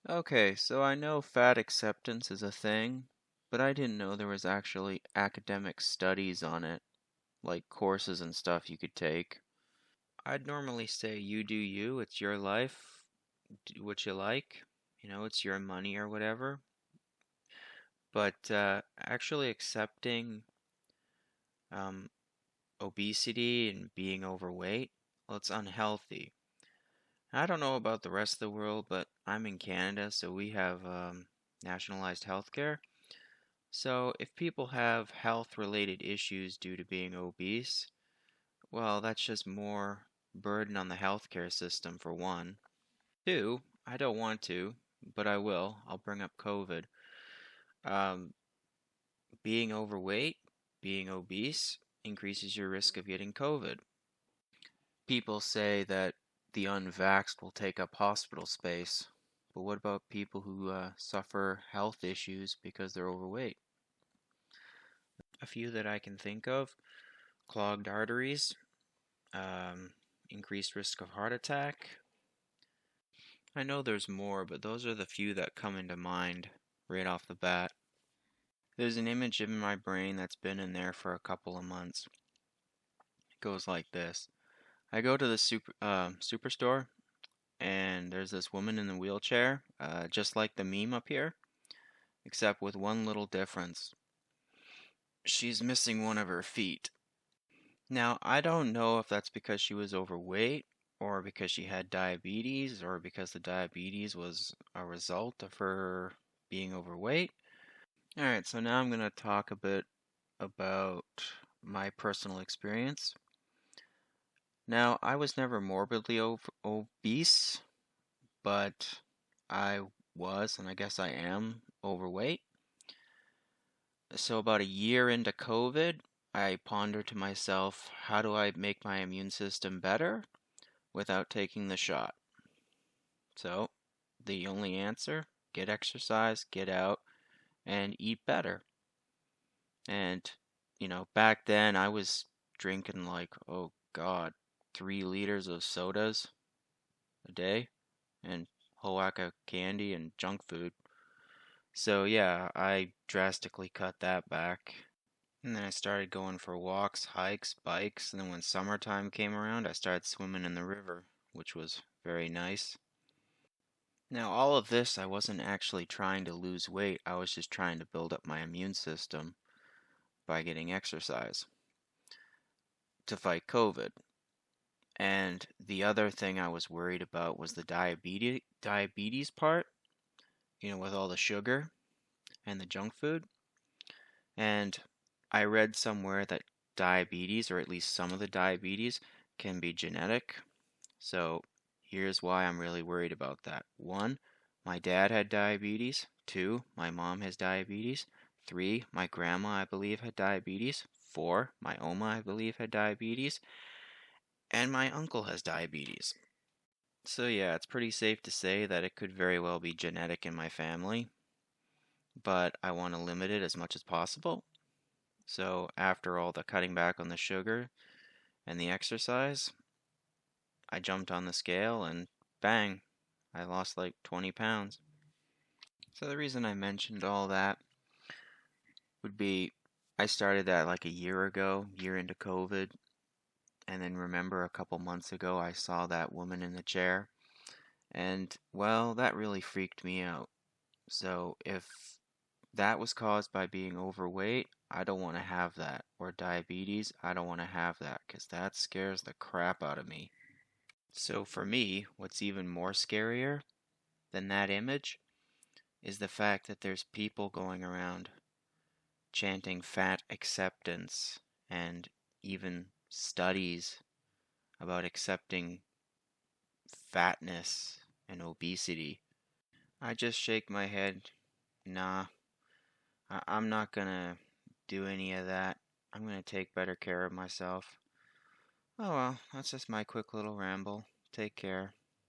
Okay, so I know fat acceptance is a thing, but I didn't know there was actually academic studies on it, like courses and stuff you could take. I'd normally say you do you, it's your life, do what you like, it's your money or whatever. But actually accepting um, obesity and being overweight, well, it's unhealthy. I don't know about the rest of the world, but I'm in Canada, so we have nationalized healthcare. So, if people have health related issues due to being obese, well, that's just more burden on the healthcare system for one. Two, I don't want to, but I will. I'll bring up COVID. Um, being overweight, being obese, increases your risk of getting COVID. People say that the unvaxxed will take up hospital space, but what about people who suffer health issues because they're overweight? A few that I can think of: clogged arteries, um, increased risk of heart attack. I know there's more, but those are the few that come into mind right off the bat. There's an image in my brain that's been in there for a couple of months. It goes like this. I go to the superstore, and there's this woman in the wheelchair, just like the meme up here, except with one little difference. She's missing one of her feet. Now, I don't know if that's because she was overweight, or because she had diabetes, or because the diabetes was a result of her being overweight. Alright, so now I'm going to talk a bit about my personal experience. Now, I was never morbidly obese, but I was, and I guess I am, overweight. So, about a year into COVID, I pondered to myself, how do I make my immune system better without taking the shot? So, the only answer: get exercise, get out, and eat better. And, back then I was drinking like, oh God, 3 liters of sodas a day and a whole whack of candy and junk food. So, yeah, I drastically cut that back. And then I started going for walks, hikes, bikes, and then when summertime came around, I started swimming in the river, which was very nice. Now, all of this, I wasn't actually trying to lose weight, I was just trying to build up my immune system by getting exercise to fight COVID. And the other thing I was worried about was the diabetes part, with all the sugar and the junk food. And I read somewhere that diabetes, or at least some of the diabetes, can be genetic. So here's why I'm really worried about that. One, my dad had diabetes. Two, my mom has diabetes. Three, my grandma, I believe, had diabetes. Four, my Oma, I believe, had diabetes. And my uncle has diabetes. So yeah, it's pretty safe to say that it could very well be genetic in my family, but I want to limit it as much as possible. So after all the cutting back on the sugar and the exercise, I jumped on the scale and bang, I lost like 20 pounds. So the reason I mentioned all that would be I started that like a year ago, year into COVID, and then remember a couple months ago I saw that woman in the chair, and well, that really freaked me out. So if that was caused by being overweight, I don't want to have that. Or diabetes, I don't want to have that because that scares the crap out of me. So for me, what's even more scarier than that image is the fact that there's people going around chanting fat acceptance and even studies about accepting fatness and obesity. I just shake my head. Nah, I'm not gonna do any of that. I'm gonna take better care of myself. Oh well, that's just my quick little ramble. Take care.